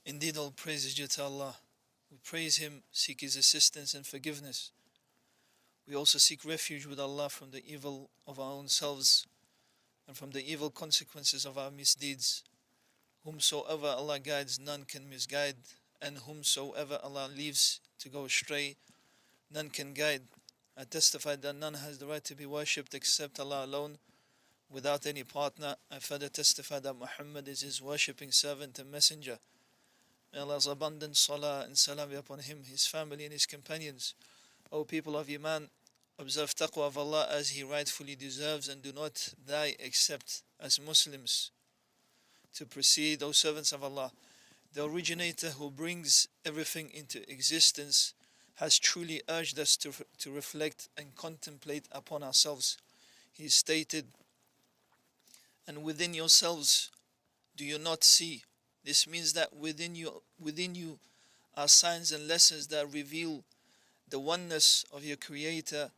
Indeed, all praise is due to Allah. We praise Him, seek His assistance and forgiveness. We also seek refuge with Allah from the evil of our own selves and from the evil consequences of our misdeeds. Whomsoever Allah guides, none can misguide, and whomsoever Allah leaves to go astray, none can guide. I testify that none has the right to be worshipped except Allah alone, without any partner. I further testify that Muhammad is His worshipping servant and messenger. May Allah's abundant salah and salam be upon him, his family and his companions. O people of Iman, observe taqwa of Allah as He rightfully deserves, and do not die except as Muslims. To proceed, O servants of Allah, the originator who brings everything into existence has truly urged us to reflect and contemplate upon ourselves. He stated, "And within yourselves do you not see?" This means that within you are signs and lessons that reveal the oneness of your Creator,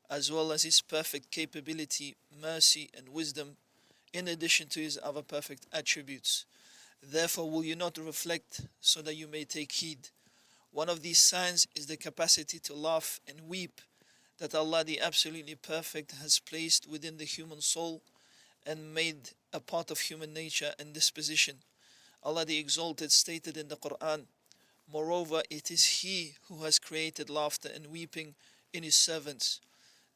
as well as His perfect capability, mercy and wisdom, in addition to His other perfect attributes. Therefore will you not reflect so that you may take heed? One of these signs is the capacity to laugh and weep that Allah the absolutely perfect has placed within the human soul and made a part of human nature and disposition. Allah the Exalted stated in the Quran, "Moreover, it is He who has created laughter and weeping in His servants."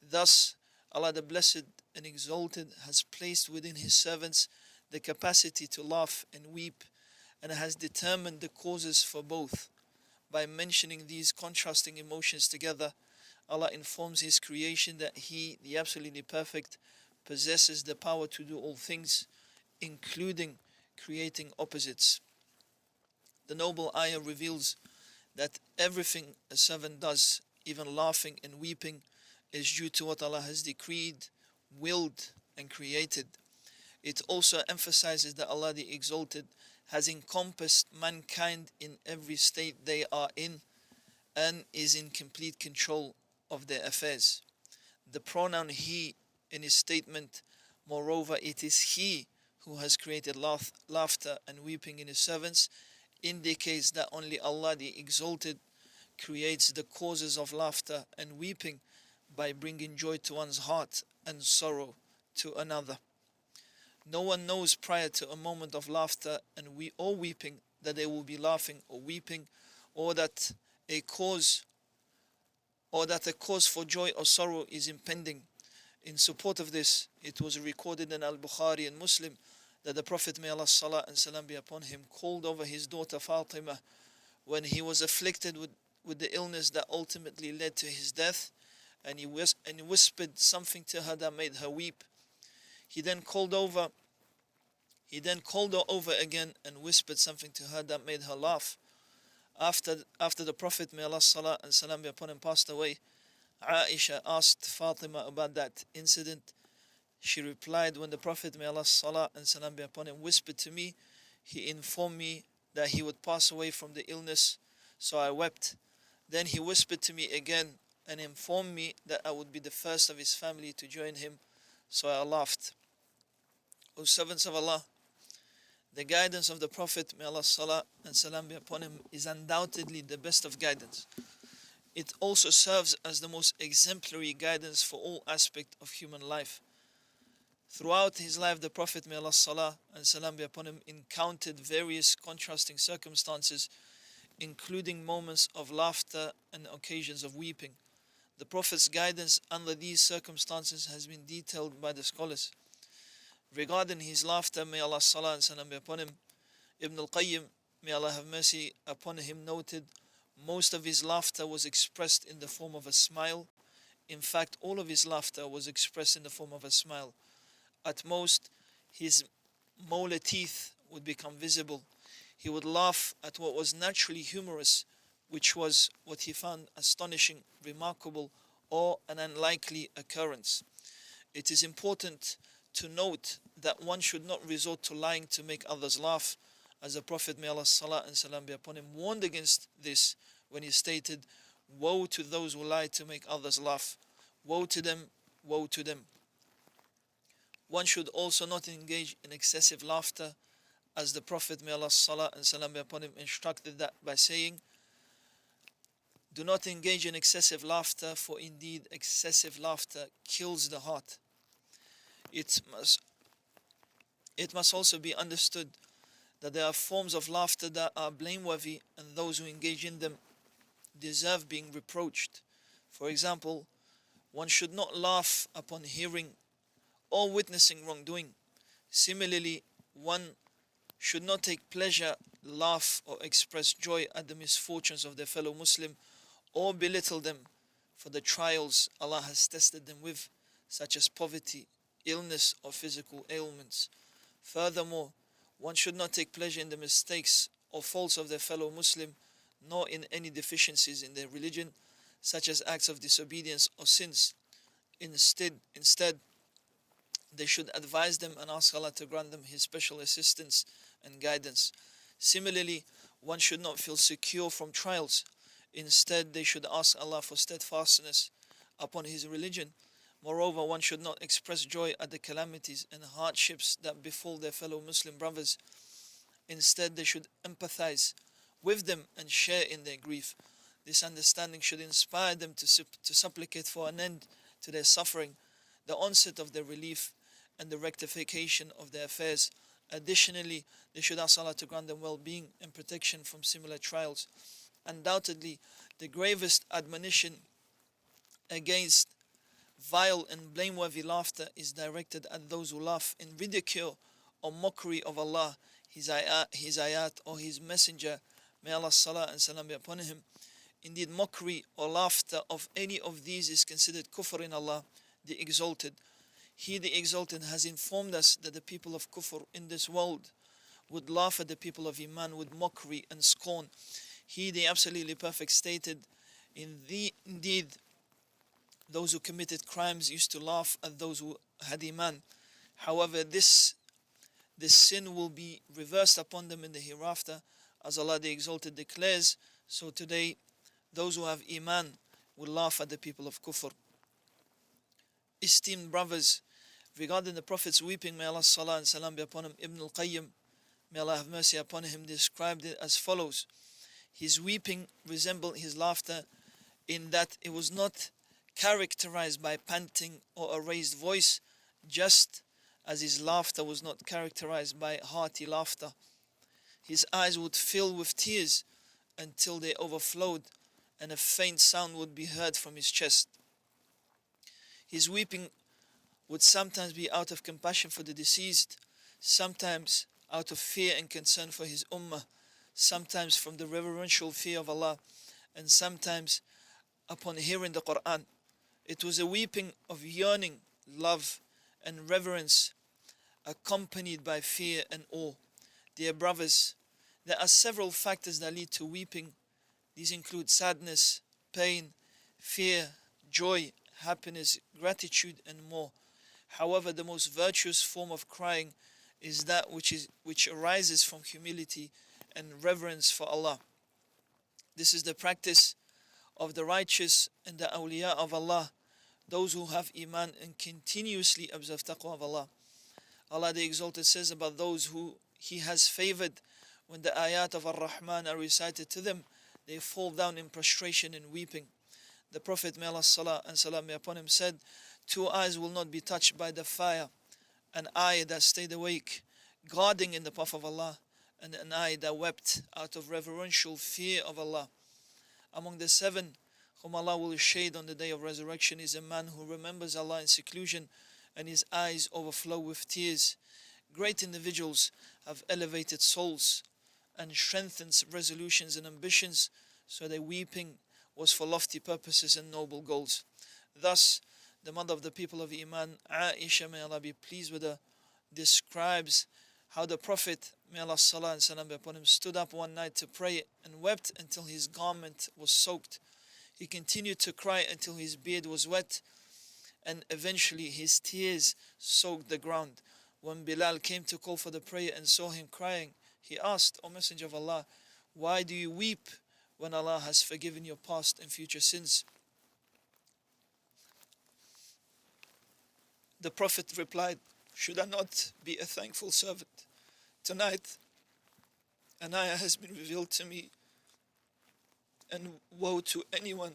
Thus, Allah the Blessed and Exalted has placed within His servants the capacity to laugh and weep, and has determined the causes for both. By mentioning these contrasting emotions together, Allah informs His creation that He, the absolutely perfect, possesses the power to do all things, including creating opposites. The noble ayah reveals that everything a servant does, even laughing and weeping, is due to what Allah has decreed, willed and created. It also emphasizes that Allah the Exalted has encompassed mankind in every state they are in and is in complete control of their affairs. The pronoun He in His statement, "Moreover, it is He who has created laughter and weeping in His servants," indicates that only Allah the Exalted creates the causes of laughter and weeping by bringing joy to one's heart and sorrow to another. No one knows prior to a moment of laughter and weeping that they will be laughing or weeping, or that a cause for joy or sorrow is impending. In support of this, it was recorded in Al-Bukhari and Muslim that the Prophet, may Allah's salah and salam be upon him, called over his daughter Fatima when he was afflicted with the illness that ultimately led to his death, and he whispered something to her that made her weep. He then called her over again and whispered something to her that made her laugh. After the Prophet, may Allah's salah and salam be upon him, passed away, Aisha asked Fatima about that incident. She replied, "When the Prophet, may Allah's salah and salam be upon him, whispered to me, he informed me that he would pass away from the illness, so I wept. Then he whispered to me again and informed me that I would be the first of his family to join him, so I laughed." O servants of Allah, the guidance of the Prophet, may Allah's salah and salam be upon him, is undoubtedly the best of guidance. It also serves as the most exemplary guidance for all aspects of human life. Throughout his life, the Prophet, may Allah's salah and salam be upon him, encountered various contrasting circumstances, including moments of laughter and occasions of weeping. The Prophet's guidance under these circumstances has been detailed by the scholars. Regarding his laughter, may Allah's salah and salam be upon him, Ibn al-Qayyim, may Allah have mercy upon him, noted, most of his laughter was expressed in the form of a smile. In fact, all of his laughter was expressed in the form of a smile. At most, his molar teeth would become visible. He would laugh at what was naturally humorous, which was what he found astonishing, remarkable, or an unlikely occurrence. It is important to note that one should not resort to lying to make others laugh, as the Prophet, may Allah's salah and salam be upon him, warned against this when he stated, "Woe to those who lie to make others laugh. Woe to them, woe to them." One should also not engage in excessive laughter, as the Prophet, may Allah's salah and salam be upon him, instructed that by saying, do not engage in excessive laughter, for indeed excessive laughter kills the heart. It must also be understood that there are forms of laughter that are blameworthy, and those who engage in them deserve being reproached. For example, one should not laugh upon hearing or witnessing wrongdoing. Similarly, one should not take pleasure, laugh, or express joy at the misfortunes of their fellow Muslim, or belittle them for the trials Allah has tested them with, such as poverty, illness, or physical ailments. Furthermore, one should not take pleasure in the mistakes or faults of their fellow Muslim, nor in any deficiencies in their religion, such as acts of disobedience or sins. Instead, they should advise them and ask Allah to grant them His special assistance and guidance. Similarly, one should not feel secure from trials. Instead, they should ask Allah for steadfastness upon His religion. Moreover, one should not express joy at the calamities and hardships that befall their fellow Muslim brothers. Instead, they should empathize with them and share in their grief. This understanding should inspire them to supplicate for an end to their suffering, the onset of their relief, and the rectification of their affairs. Additionally, they should ask Allah to grant them well-being and protection from similar trials. Undoubtedly, the gravest admonition against vile and blameworthy laughter is directed at those who laugh in ridicule or mockery of Allah, His ayat, or His Messenger, may Allah's salah and salam be upon him. Indeed, mockery or laughter of any of these is considered kufr in Allah, the Exalted. He, the Exalted, has informed us that the people of kufr in this world would laugh at the people of Iman with mockery and scorn. He, the Absolutely Perfect, stated, indeed, those who committed crimes used to laugh at those who had Iman. However, this sin will be reversed upon them in the hereafter, as Allah the Exalted declares. So today, those who have Iman will laugh at the people of kufr. Esteemed brothers, regarding the Prophet's weeping, may Allah's salah and salam be upon him, Ibn al-Qayyim, may Allah have mercy upon him, described it as follows. His weeping resembled his laughter in that it was not characterized by panting or a raised voice, just as his laughter was not characterized by hearty laughter. His eyes would fill with tears until they overflowed, and a faint sound would be heard from his chest. His weeping would sometimes be out of compassion for the deceased, sometimes out of fear and concern for his ummah, sometimes from the reverential fear of Allah, and sometimes upon hearing the Quran. It was a weeping of yearning, love, and reverence, accompanied by fear and awe. Dear brothers, there are several factors that lead to weeping. These include sadness, pain, fear, joy, happiness, gratitude, and more. However, the most virtuous form of crying is that which arises from humility and reverence for Allah. This is the practice of the righteous and the awliya of Allah, those who have Iman and continuously observe taqwa of Allah. Allah the Exalted says about those who He has favored, when the ayat of Al-Hramain are recited to them, they fall down in prostration and weeping. The Prophet, may Allah's salah and salam be upon him, said, 2 eyes will not be touched by the fire, an eye that stayed awake, guarding in the path of Allah, and an eye that wept out of reverential fear of Allah. Among the 7 whom Allah will shade on the day of resurrection is a man who remembers Allah in seclusion and his eyes overflow with tears. Great individuals have elevated souls and strengthened resolutions and ambitions, so their weeping was for lofty purposes and noble goals. Thus, the mother of the people of Iman, Aisha, may Allah be pleased with her, describes how the Prophet, may Allah's salah and salam be upon him, stood up one night to pray and wept until his garment was soaked. He continued to cry until his beard was wet, and eventually his tears soaked the ground. When Bilal came to call for the prayer and saw him crying, he asked, O Messenger of Allah, why do you weep when Allah has forgiven your past and future sins? The Prophet replied, should I not be a thankful servant? Tonight, an ayah has been revealed to me, and woe to anyone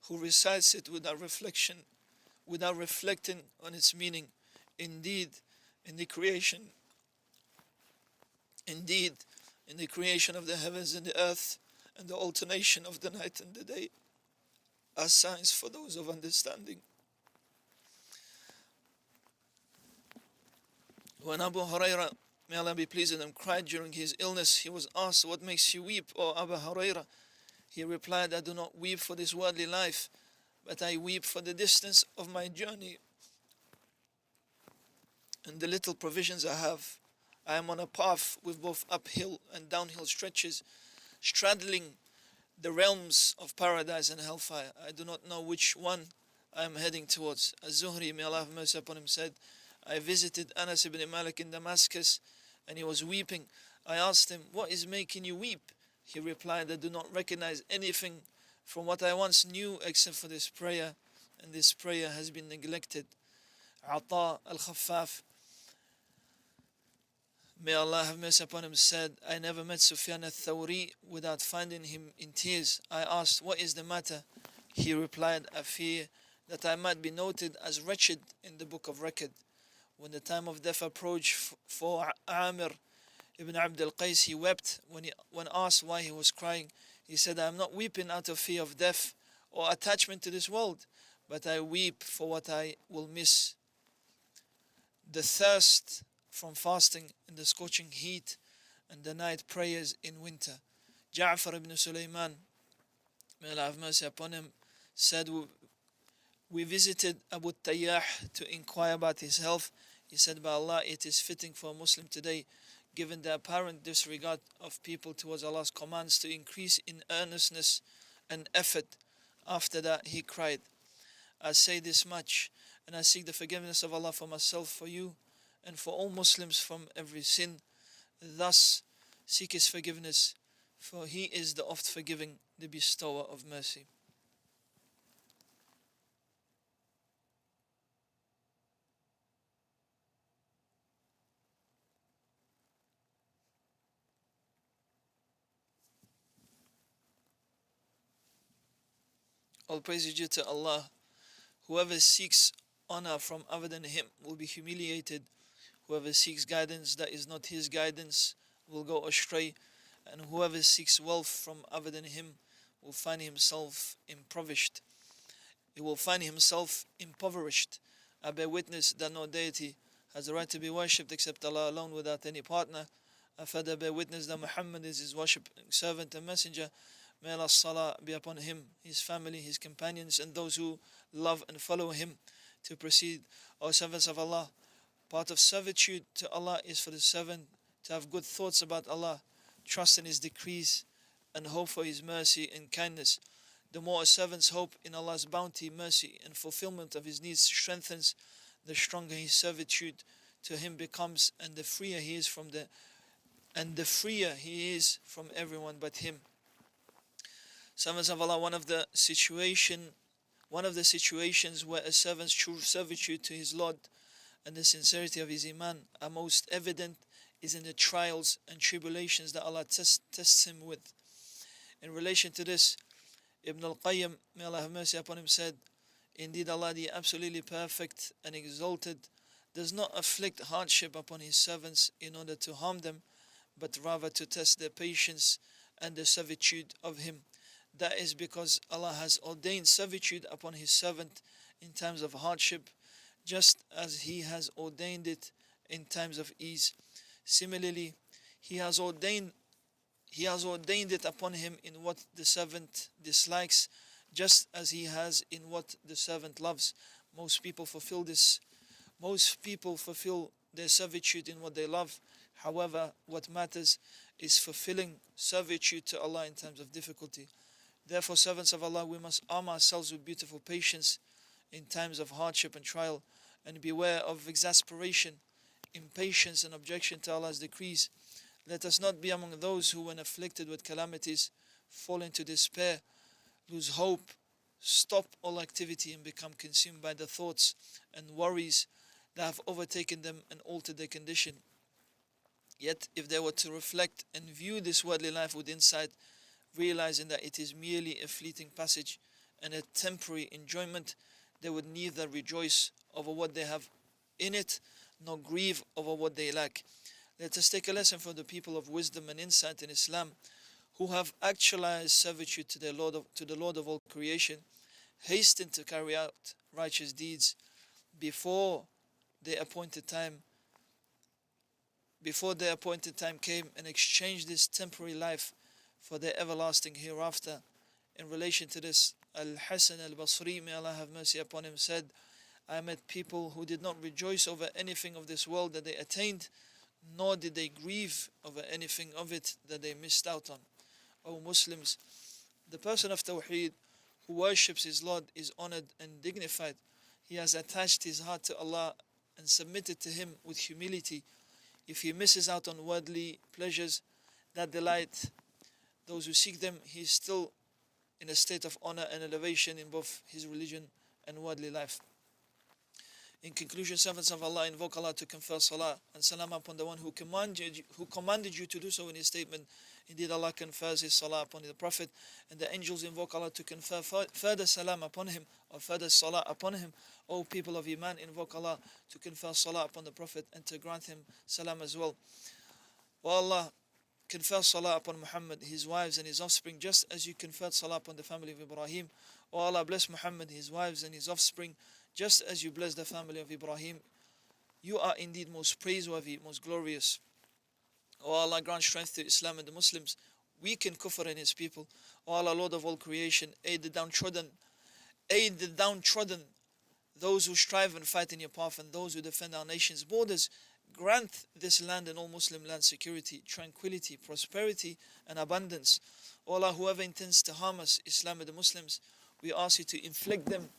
who recites it without reflection, without reflecting on its meaning. Indeed, in the creation, indeed, in the creation of the heavens and the earth, and the alternation of the night and the day, are signs for those of understanding. When Abu Huraira, may Allah be pleased with him, cried during his illness, he was asked, "What makes you weep, O Abu Huraira?" He replied, "I do not weep for this worldly life, but I weep for the distance of my journey and the little provisions I have. I am on a path with both uphill and downhill stretches, straddling the realms of paradise and hellfire. I do not know which one I am heading towards." Az-Zuhri, may Allah have mercy upon him, said, "I visited Anas ibn Malik in Damascus, and he was weeping. I asked him, 'What is making you weep?' He replied, 'I do not recognize anything from what I once knew except for this prayer, and this prayer has been neglected.'" Ata al-Khaffaf, may Allah have mercy upon him, said, "I never met Sufyan al-Thawri without finding him in tears. I asked, 'What is the matter?' He replied, 'I fear that I might be noted as wretched in the book of record.' When the time of death approached for Amir ibn Abd al-Qais, he wept. When asked why he was crying, he said, 'I am not weeping out of fear of death or attachment to this world, but I weep for what I will miss: the thirst from fasting in the scorching heat and the night prayers in winter.'" Ja'far ibn Sulaiman, may Allah have mercy upon him, said, "We visited Abu Tayyah to inquire about his health. He said, 'By Allah, it is fitting for a Muslim today, given the apparent disregard of people towards Allah's commands, to increase in earnestness and effort.' After that, he cried, 'I say this much, and I seek the forgiveness of Allah for myself, for you, and for all Muslims from every sin. Thus seek His forgiveness, for He is the oft forgiving, the bestower of mercy.'" All praise is due to Allah. Whoever seeks honor from other than Him will be humiliated. Whoever seeks guidance that is not His guidance will go astray. And whoever seeks wealth from other than Him will find himself impoverished. He will find himself impoverished. I bear witness that no deity has the right to be worshipped except Allah alone, without any partner. I further bear witness that Muhammad is His worshipping servant and messenger. May Allah's salah be upon him, his family, his companions, and those who love and follow him to proceed. O servants of Allah, part of servitude to Allah is for the servant to have good thoughts about Allah, trust in His decrees, and hope for His mercy and kindness. The more a servant's hope in Allah's bounty, mercy, and fulfillment of his needs strengthens, the stronger his servitude to Him becomes, and the freer he is from everyone but Him. Servants of Allah, one of the situations where a servant's true servitude to his Lord and the sincerity of his iman are most evident is in the trials and tribulations that Allah tests him with. In relation to this, Ibn al-Qayyim, may Allah have mercy upon him, said, "Indeed, Allah, the absolutely perfect and exalted, does not afflict hardship upon His servants in order to harm them, but rather to test their patience and the servitude of Him. That is because Allah has ordained servitude upon His servant in times of hardship, just as He has ordained it in times of ease. Similarly, He has ordained it upon him in what the servant dislikes, just as He has in what the servant loves. Most people fulfill their servitude in what they love. However, what matters is fulfilling servitude to Allah in times of difficulty. Therefore, servants of Allah, we must arm ourselves with beautiful patience in times of hardship and trial, and beware of exasperation, impatience, and objection to Allah's decrees. Let us not be among those who, when afflicted with calamities, fall into despair, lose hope, stop all activity, and become consumed by the thoughts and worries that have overtaken them and altered their condition. Yet if they were to reflect and view this worldly life with insight, realizing that it is merely a fleeting passage and a temporary enjoyment, they would neither rejoice over what they have in it, nor grieve over what they lack. Let us take a lesson from the people of wisdom and insight in Islam, who have actualized servitude to the Lord of all creation, hasten to carry out righteous deeds before their appointed time came, and exchange this temporary life for their everlasting hereafter. In relation to this, Al-Hasan al-Basri, may Allah have mercy upon him, said, I met people who did not rejoice over anything of this world that they attained, nor did they grieve over anything of it that they missed out on. O Muslims, the person of Tawheed who worships his Lord is honored and dignified. He has attached his heart to Allah and submitted to Him with humility. If he misses out on worldly pleasures that delight those who seek them, he is still in a state of honor and elevation in both his religion and worldly life. In conclusion, servants of Allah, invoke Allah to confer salah and salam upon the one who commanded you to do so in his statement. Indeed, Allah confers his salah upon the Prophet, and the angels invoke Allah to confer further salam upon him, or further salah upon him. O people of Iman, invoke Allah to confer salah upon the Prophet and to grant him salam as well. O Allah, confer salah upon Muhammad, his wives and his offspring, just as you conferred salah upon the family of Ibrahim. O Allah, bless Muhammad, his wives and his offspring, just as you bless the family of Ibrahim. You are indeed most praiseworthy, most glorious. O Allah, grant strength to Islam and the Muslims, weaken Kufr and his people. O Allah, Lord of all creation, aid the downtrodden, those who strive and fight in your path, and those who defend our nation's borders. Grant this land and all Muslim lands security, tranquility, prosperity and abundance. O Allah, whoever intends to harm us, Islam and the Muslims, we ask you to inflict them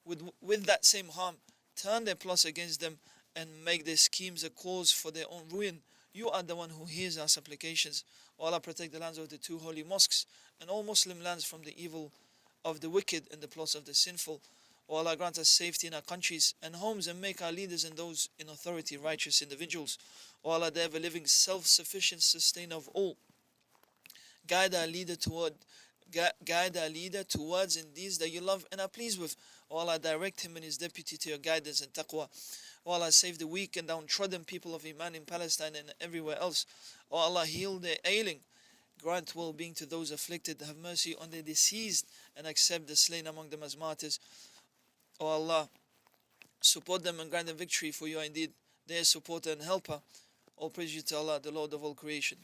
with that same harm, turn their plots against them, and make their schemes a cause for their own ruin. You are the one who hears our supplications. O Allah, protect the lands of the two holy mosques and all Muslim lands from the evil of the wicked and the plots of the sinful. O Allah, grant us safety in our countries and homes, and make our leaders and those in authority righteous individuals. O Allah, the ever-living, self-sufficient sustainer of all, guide our leader towards in deeds that you love and are pleased with. O Allah, direct him and his deputy to your guidance and taqwa. O Allah, save the weak and downtrodden people of Iman in Palestine and everywhere else. O Allah, heal their ailing. Grant well-being to those afflicted. Have mercy on the deceased and accept the slain among them as martyrs. O Allah, support them and grant them victory, for you are indeed their supporter and helper. All praise you to Allah, the Lord of all creation.